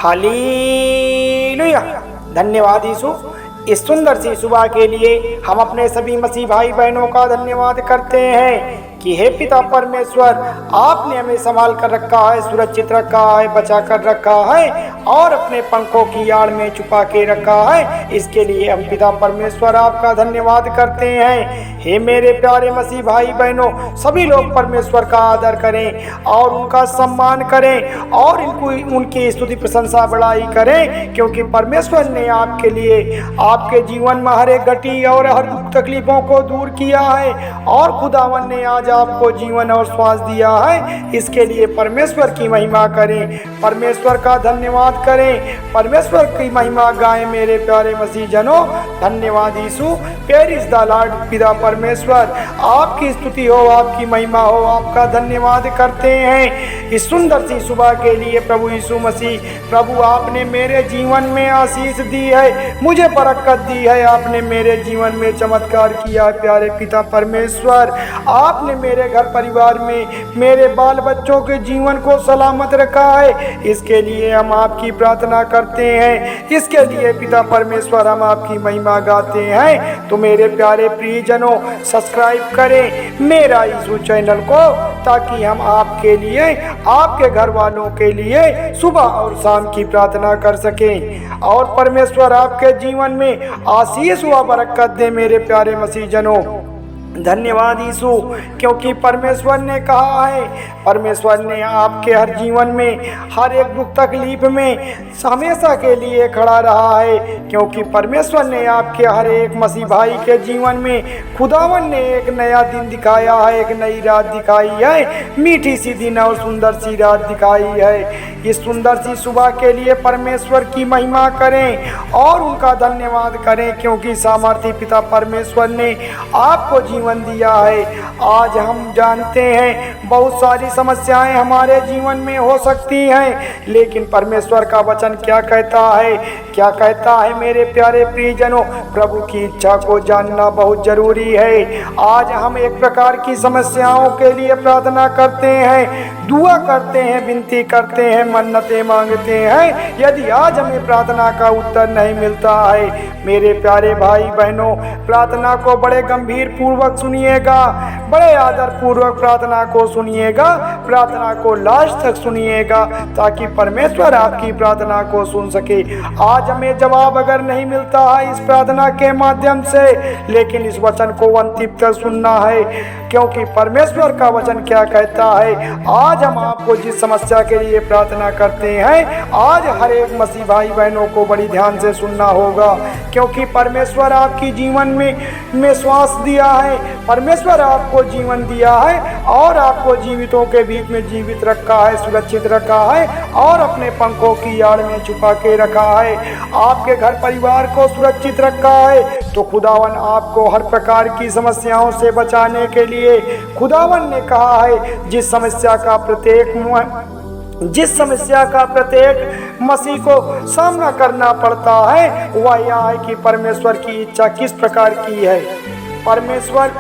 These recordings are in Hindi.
हालेलुया। धन्यवाद यीशु, इस सुंदर सी सुबह के लिए हम अपने सभी मसीह भाई बहनों का धन्यवाद करते हैं कि हे पिता परमेश्वर, आपने हमें संभाल कर रखा है, सुरक्षित रखा है, बचा कर रखा है और अपने पंखों की आड़ में छुपा के रखा है। इसके लिए हम पिता परमेश्वर आपका धन्यवाद करते हैं। हे मेरे प्यारे मसीह भाई बहनों, सभी लोग परमेश्वर का आदर करें और उनका सम्मान करें और उनकी स्तुति प्रशंसा बढ़ाई करें, क्योंकि परमेश्वर ने आपके लिए आपके जीवन में हर एक घटी और हर दुख तकलीफों को दूर किया है और खुदावन ने आज आपको जीवन और श्वास दिया है। इसके लिए परमेश्वर की महिमा करें, परमेश्वर का धन्यवाद करें, परमेश्वर की महिमा गाएं मेरे प्यारे मसीह जनों। धन्यवाद यीशु, प्रेज द लॉर्ड। पिता परमेश्वर, आपकी स्तुति हो, आपकी महिमा हो, आपका धन्यवाद करते हैं इस सुंदर सी सुबह के लिए। प्रभु यीशु मसीह, प्रभु आपने मेरे जीवन में आशीष दी है, मुझे बरकत दी है, आपने मेरे जीवन में चमत्कार किया। प्यारे पिता परमेश्वर, आपने मेरे घर परिवार में मेरे बाल बच्चों के जीवन को सलामत रखा है। इसके लिए हम आपकी प्रार्थना करते हैं, इसके लिए पिता परमेश्वर हम आपकी महिमा गाते हैं। तो मेरे प्यारे प्रियजनों, सब्सक्राइब करें मेरा यीशु चैनल को, ताकि हम आपके लिए, आपके घर वालों के लिए सुबह और शाम की प्रार्थना कर सकें और परमेश्वर आपके जीवन में आशीष व बरकत दे मेरे प्यारे मसीह जनों। धन्यवाद यीशु, क्योंकि परमेश्वर ने कहा है, परमेश्वर ने आपके हर जीवन में हर एक दुख तकलीफ में हमेशा के लिए खड़ा रहा है, क्योंकि परमेश्वर ने आपके हर एक मसीह भाई के जीवन में खुदावन ने एक नया दिन दिखाया है, एक नई रात दिखाई है, मीठी सी दिन और सुंदर सी रात दिखाई है। इस सुंदर सी सुबह के लिए परमेश्वर की महिमा करें और उनका धन्यवाद करें, क्योंकि सामर्थी पिता परमेश्वर ने आपको जीवन दिया है। आज हम जानते हैं बहुत सारी समस्याएं हमारे जीवन में हो सकती हैं, लेकिन परमेश्वर का वचन क्या कहता है, क्या कहता है मेरे प्यारे प्रियजनों? प्रभु की इच्छा को जानना बहुत जरूरी है। आज हम एक प्रकार की समस्याओं के लिए प्रार्थना करते हैं, दुआ करते हैं, विनती करते हैं, मन्नतें मांगते हैं। यदि आज हमें प्रार्थना का उत्तर नहीं मिलता है, मेरे प्यारे भाई बहनों, प्रार्थना को बड़े गंभीर पूर्वक सुनिएगा, बड़े आदर पूर्वक प्रार्थना को सुनिएगा, प्रार्थना को लास्ट तक सुनिएगा, ताकि परमेश्वर आपकी प्रार्थना को सुन सके। आज हमें जवाब अगर नहीं मिलता है इस प्रार्थना के माध्यम से, लेकिन इस वचन को अंतिम तक सुनना है, क्योंकि परमेश्वर का वचन क्या कहता है। आज हम आपको जिस समस्या के लिए प्रार्थना करते हैं, आज हर एक मसीह भाई बहनों को बड़ी ध्यान से सुनना होगा, क्योंकि परमेश्वर आपकी जीवन में श्वास दिया है, परमेश्वर आपको जीवन दिया है और आपको जीवितों के बीच में जीवित रखा है, सुरक्षित रखा है और अपने पंखों की आड़ में छुपा के रखा है, आपके घर परिवार को सुरक्षित रखा है। तो खुदावन आपको हर प्रकार की समस्याओं से बचाने के लिए खुदावन ने कहा है, जिस समस्या का प्रत्येक मसीह को सामना करना पड़ता है, वह यह है कि परमेश्वर की इच्छा किस प्रकार की है। परमेश्वर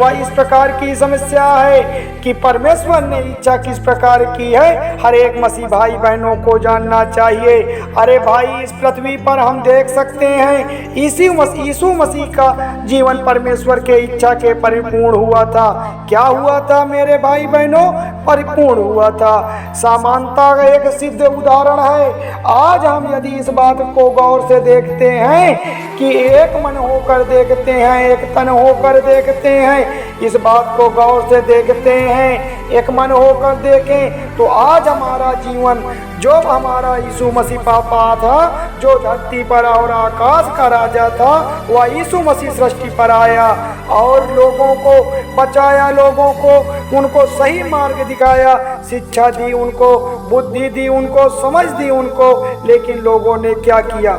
वह इस प्रकार की समस्या है कि परमेश्वर ने इच्छा किस प्रकार की है, हर एक मसीह भाई बहनों को जानना चाहिए। अरे भाई, इस पृथ्वी पर हम देख सकते हैं यीशु मसीह का जीवन परमेश्वर के इच्छा के परिपूर्ण हुआ था। क्या हुआ था मेरे भाई बहनों? परिपूर्ण हुआ था। समानता का एक सिद्ध उदाहरण है। आज हम यदि इस बात को गौर से देखते हैं कि एक मन होकर देखते हैं, एक तन होकर देखते हैं, इस बात को गौर से देखते हैं, एक मन होकर देखें, तो आज हमारा जीवन, जो हमारा यीशु मसीह पापा था, जो धरती पर और आकाश का राजा था, वह यीशु मसीह सृष्टि पर आया और लोगों को बचाया, लोगों को उनको सही मार्ग दिखाया, शिक्षा दी, उनको बुद्धि दी, उनको समझ दी उनको। लेकिन लोगों ने क्या किया?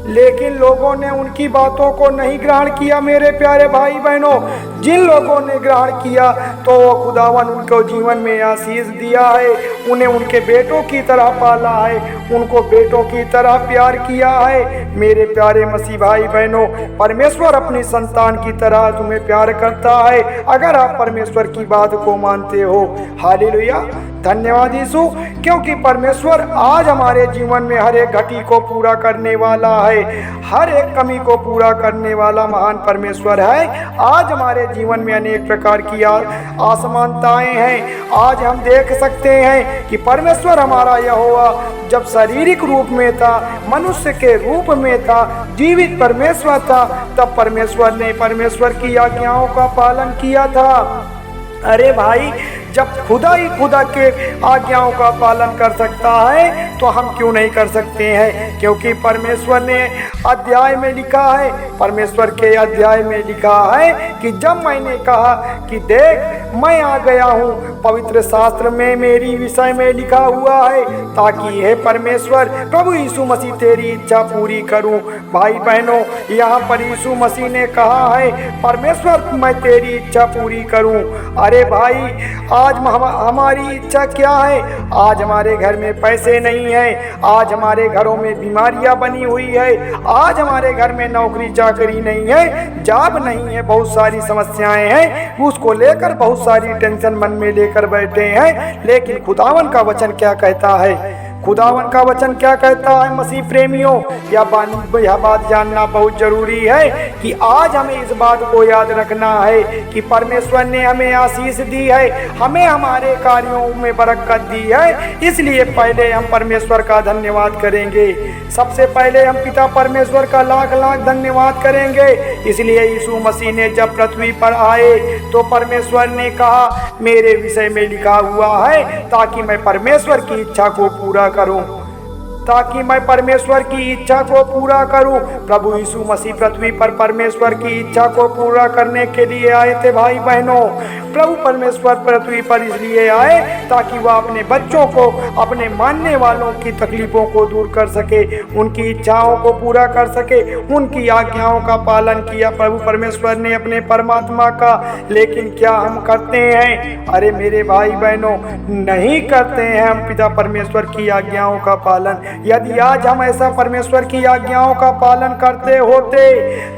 लेकिन लोगों ने उनकी बातों को नहीं ग्रहण किया। मेरे प्यारे भाई बहनों, जिन लोगों ने ग्रहण किया तो खुदावन उनको जीवन में आशीष दिया है, उन्हें उनके बेटों की तरह पाला है, उनको बेटों की तरह प्यार किया है। मेरे प्यारे मसीह भाई बहनों, परमेश्वर अपनी संतान की तरह तुम्हें प्यार करता है, अगर आप परमेश्वर की बात को मानते हो। हालेलुया। धन्यवाद यीशु, क्योंकि परमेश्वर आज हमारे जीवन में हर एक घटी को पूरा करने वाला है, हर एक कमी को पूरा करने वाला महान परमेश्वर है। आज हमारे जीवन में अनेक प्रकार की असमानताएं हैं। आज हम देख सकते हैं कि परमेश्वर हमारा यहोवा जब शारीरिक रूप में था, मनुष्य के रूप में था, जीवित परमेश्वर था, तब परमेश्वर ने परमेश्वर की आज्ञाओं का पालन किया था। अरे भाई, जब खुदा ही खुदा के आज्ञाओं का पालन कर सकता है तो हम क्यों नहीं कर सकते हैं? क्योंकि परमेश्वर ने अध्याय में लिखा है, परमेश्वर के अध्याय में लिखा है कि जब मैंने कहा कि देख मैं आ गया हूँ, पवित्र शास्त्र में मेरी विषय में लिखा हुआ है ताकि हे परमेश्वर प्रभु यीशु मसीह तेरी इच्छा पूरी करूँ। भाई बहनों, यहाँ पर यीशु मसीह ने कहा है परमेश्वर मैं तेरी इच्छा पूरी करूँ। अरे भाई, आज हमारी इच्छा क्या है? आज हमारे घर में पैसे नहीं है, आज हमारे घरों में बीमारियां बनी हुई है, आज हमारे घर में नौकरी चाकरी नहीं है, जॉब नहीं है, बहुत सारी समस्याएं हैं, उसको लेकर बहुत सारी टेंशन मन में लेकर बैठे हैं। लेकिन खुदावन का वचन क्या कहता है? खुदावन का वचन क्या कहता है? मसीह प्रेमियों, यह बात जानना बहुत जरूरी है कि आज हमें इस बात को याद रखना है कि परमेश्वर ने हमें आशीष दी है, हमें हमारे कार्यों में बरकत दी है। इसलिए पहले हम परमेश्वर का धन्यवाद करेंगे। सबसे पहले हम पिता परमेश्वर का लाख लाख धन्यवाद करेंगे। इसलिए यीशु मसीह ने जब पृथ्वी पर आए तो परमेश्वर ने कहा मेरे विषय में लिखा हुआ है ताकि मैं परमेश्वर की इच्छा को पूरा करूं, ताकि मैं परमेश्वर की इच्छा को पूरा करूं। प्रभु यीशु मसीह पृथ्वी पर परमेश्वर की इच्छा को पूरा करने के लिए आए थे। भाई बहनों, प्रभु परमेश्वर पृथ्वी पर इसलिए आए ताकि वह अपने बच्चों को, अपने मानने वालों की तकलीफों को दूर कर सके, उनकी इच्छाओं को पूरा कर सके, उनकी आज्ञाओं का पालन किया प्रभु परमेश्वर ने अपने परमात्मा का। लेकिन क्या हम करते हैं? अरे मेरे भाई बहनों, नहीं करते हैं हम पिता परमेश्वर की आज्ञाओं का पालन। यदि आज हम ऐसा परमेश्वर की आज्ञाओं का पालन करते होते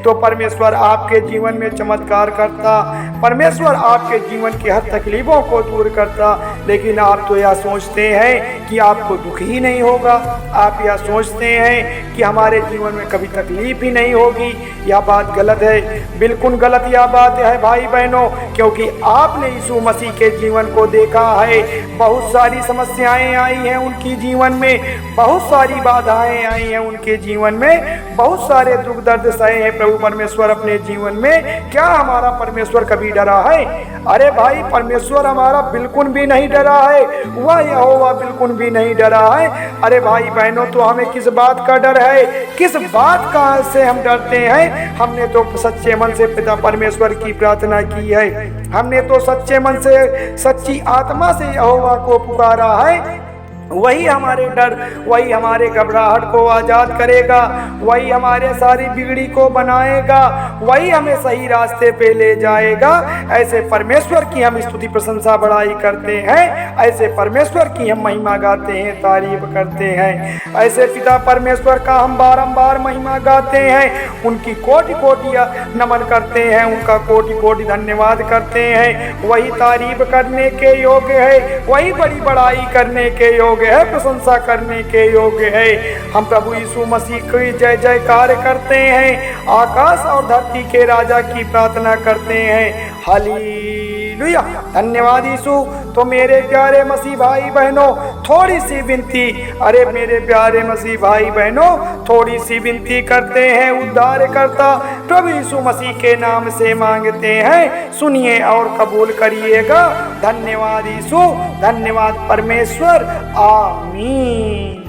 तो परमेश्वर आपके जीवन में चमत्कार करता, परमेश्वर आपके जीवन की हर तकलीफों को दूर करता। लेकिन आप तो यह सोचते हैं कि आपको दुख ही नहीं होगा, आप यह सोचते हैं कि हमारे जीवन में कभी तकलीफ ही नहीं होगी। यह बात गलत है, बिल्कुल गलत यह बात है भाई बहनों, क्योंकि आपने यीशु मसीह के जीवन को देखा है। बहुत सारी समस्याएं आई हैं उनकी जीवन में, बहुत सारी बाधाएं आई हैं उनके जीवन में, बहुत सारे दुख दर्द सहे हैं प्रभु परमेश्वर अपने जीवन में। क्या हमारा परमेश्वर कभी डरा है? अरे भाई, परमेश्वर हमारा बिल्कुल भी नहीं डरा है, वह यहोवा बिल्कुल भी नहीं डरा है। अरे भाई बहनों, तो हमें किस बात का डर है? किस बात का से हम डरते हैं? हमने तो सच्चे मन से पिता परमेश्वर की प्रार्थना की है, हमने तो सच्चे मन से, सच्ची आत्मा से यहोवा को पुकारा है। वही हमारे डर, वही हमारे घबराहट को आज़ाद करेगा, वही हमारे सारी बिगड़ी को बनाएगा, वही हमें सही रास्ते पे ले जाएगा। ऐसे परमेश्वर की हम स्तुति प्रशंसा बड़ाई करते हैं, ऐसे परमेश्वर की हम महिमा गाते हैं, तारीफ करते हैं। ऐसे पिता परमेश्वर का हम बारंबार महिमा गाते हैं, उनकी कोटि कोटि नमन करते हैं, उनका कोटि कोटि धन्यवाद करते हैं। वही तारीफ करने के योग्य है, वही बड़ी बड़ाई करने के योग्य है, प्रशंसा करने के योग्य है। हम प्रभु यीशु मसीह की जय जयकार करते हैं, आकाश और धरती के राजा की प्रार्थना करते हैं। हालेलुया, धन्यवाद यीशु। तो मेरे प्यारे मसीह भाई बहनों, थोड़ी सी विनती, अरे मेरे प्यारे मसीह भाई बहनों, थोड़ी सी विनती करते हैं, उद्धार करता प्रभु यीशु मसीह के नाम से मांगते हैं, सुनिए और कबूल करिएगा। धन्यवाद यीशु, धन्यवाद परमेश्वर, आमीन।